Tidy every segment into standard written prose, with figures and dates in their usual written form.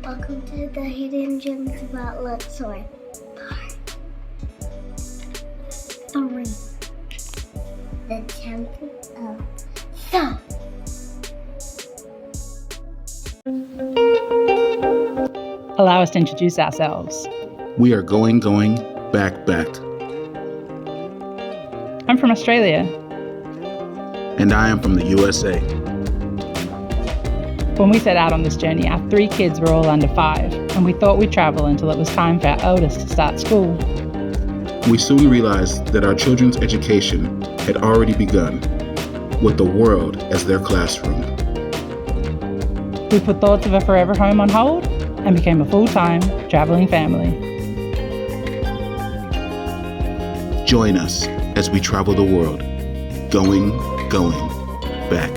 Welcome to the Hidden Gems of Luxor, Part 3. The Temple of Thoth. Allow us to introduce ourselves. We are GoingGoing.BackBack. I'm from Australia. And I am from the USA. When we set out on this journey, our 3 kids were all under 5, and we thought we'd travel until it was time for our eldest to start school. We soon realized that our children's education had already begun, with the world as their classroom. We put thoughts of a forever home on hold and became a full-time traveling family. Join us as we travel the world, going, back.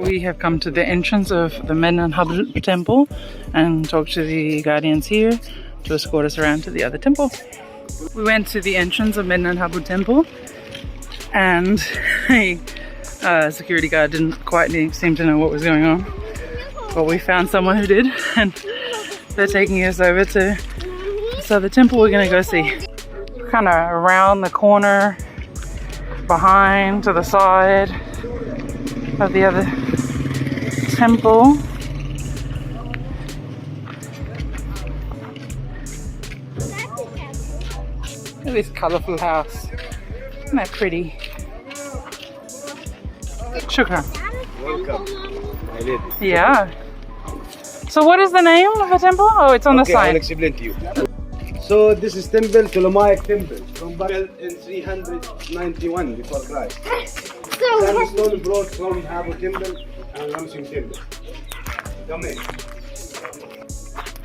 We have come to the entrance of the Medinet Habu Temple and talked to the guardians here to escort us around to the other temple. We went to the entrance of Medinet Habu Temple and a security guard didn't quite seem to know what was going on, but we found someone who did, and they're taking us over to this other temple we're gonna go see. Kind of around the corner, behind, to the side of the other temple. Look at this colourful house. Isn't that pretty? Shukran. Welcome, my lady. Yeah. So what is the name of the temple? Oh, it's on the I'll sign. explain to you. So this is Ptolemaic Temple, from built in 391 before Christ. Sandstone brought from Habu Temple and Ramsey Temple. Come in.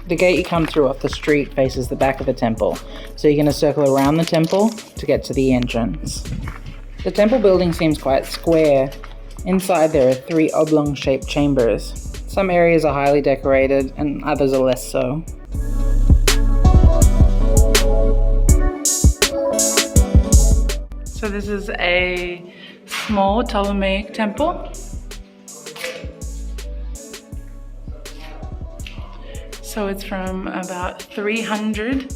The gate you come through off the street faces the back of the temple, so you're going to circle around the temple to get to the entrance. The temple building seems quite square. Inside there are 3 oblong-shaped chambers. Some areas are highly decorated and others are less so. So this is a small Ptolemaic temple. So it's from about 300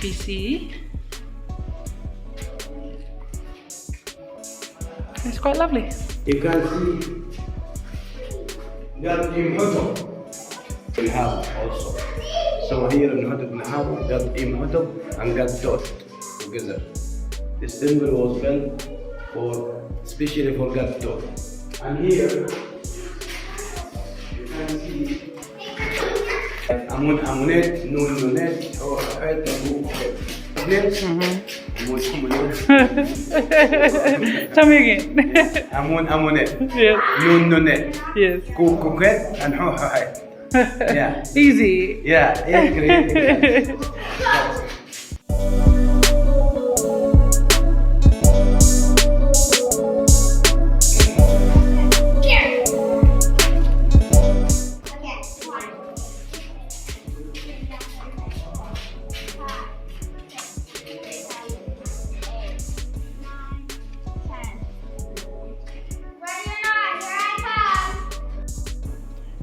BCE. It's quite lovely. You can see God Imhotep in Habu also. So here in Habu, God Imhotep and God Thoth together. This temple was built especially for God Thoth. And here you can see Amunet, Nun Nunet, or Tell me again. Amunet, Yes. Nun Nunet, Yes. Kuket, and Ho. Yeah. Easy. Yeah, great.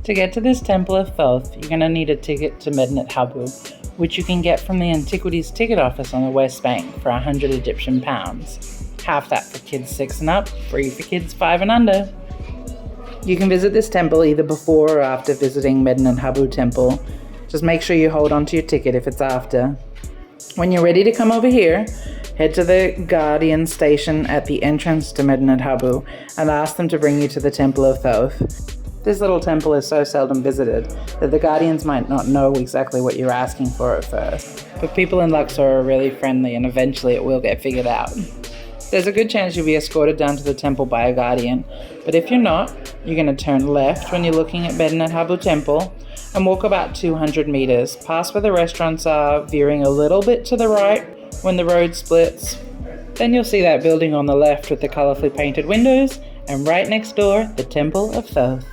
To get to this Temple of Thoth, you're going to need a ticket to Medinet Habu, which you can get from the Antiquities Ticket Office on the West Bank for 100 Egyptian pounds. Half that for kids 6 and up, free for kids 5 and under. You can visit this temple either before or after visiting Medinet Habu Temple. Just make sure you hold on to your ticket if it's after. When you're ready to come over here, head to the Guardian station at the entrance to Medinet Habu and ask them to bring you to the Temple of Thoth. This little temple is so seldom visited that the Guardians might not know exactly what you're asking for at first. But people in Luxor are really friendly and eventually it will get figured out. There's a good chance you'll be escorted down to the temple by a Guardian, but if you're not, you're going to turn left when you're looking at Medinet Habu Temple and walk about 200 meters, past where the restaurants are, veering a little bit to the right when the road splits. Then you'll see that building on the left with the colourfully painted windows, and right next door, the Temple of Thoth.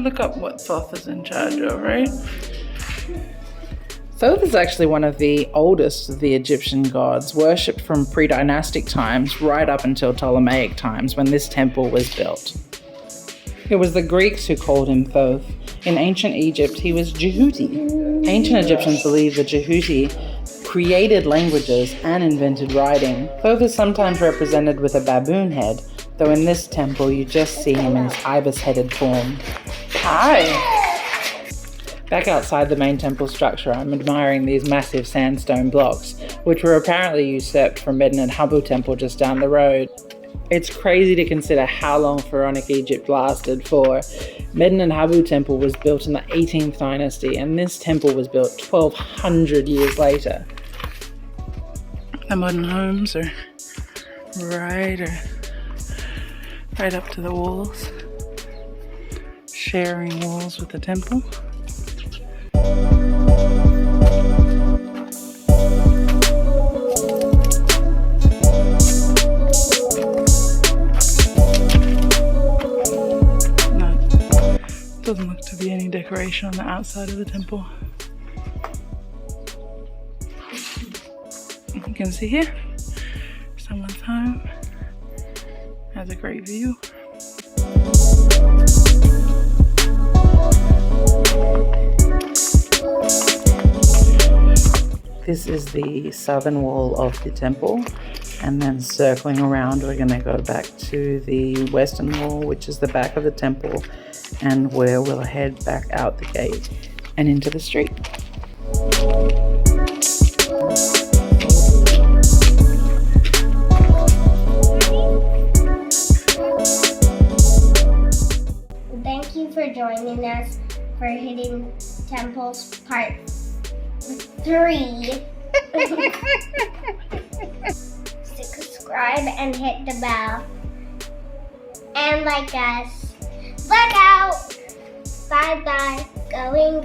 look up what Thoth is in charge of, right? Thoth is actually one of the oldest of the Egyptian gods, worshipped from pre-dynastic times right up until Ptolemaic times when this temple was built. It was the Greeks who called him Thoth. In ancient Egypt, he was Jehuti. Ancient Egyptians believed the Jehuti created languages and invented writing. Thoth is sometimes represented with a baboon head, though in this temple you just see him in his ibis-headed form. Hi! Back outside the main temple structure, I'm admiring these massive sandstone blocks, which were apparently usurped from Medinet Habu Temple just down the road. It's crazy to consider how long Pharaonic Egypt lasted for. Medinet Habu Temple was built in the 18th dynasty, and this temple was built 1,200 years later. The modern homes are right up to the walls, sharing walls with the temple. Doesn't look to be any decoration on the outside of the temple. You can see here, someone's home. Has a great view. This is the southern wall of the temple, and then circling around we're going to go back to the western wall, which is the back of the temple, and where we'll head back out the gate and into the street. Thank you for joining us for Hidden Temples Part 3. Subscribe and hit the bell. And like us. Look out! Bye bye. Going,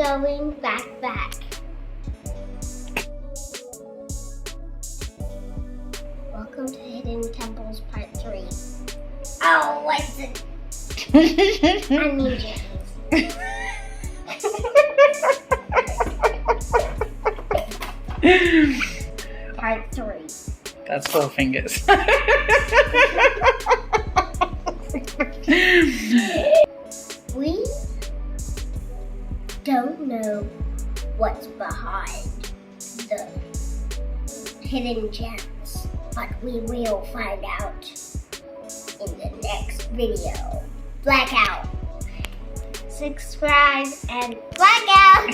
back. Welcome to Hidden Temples Part 3. Oh, what's it? I mean James. Part 3. That's 4 fingers. We don't know what's behind the hidden gems, but we will find out in the next video. Blackout. Subscribe and blackout.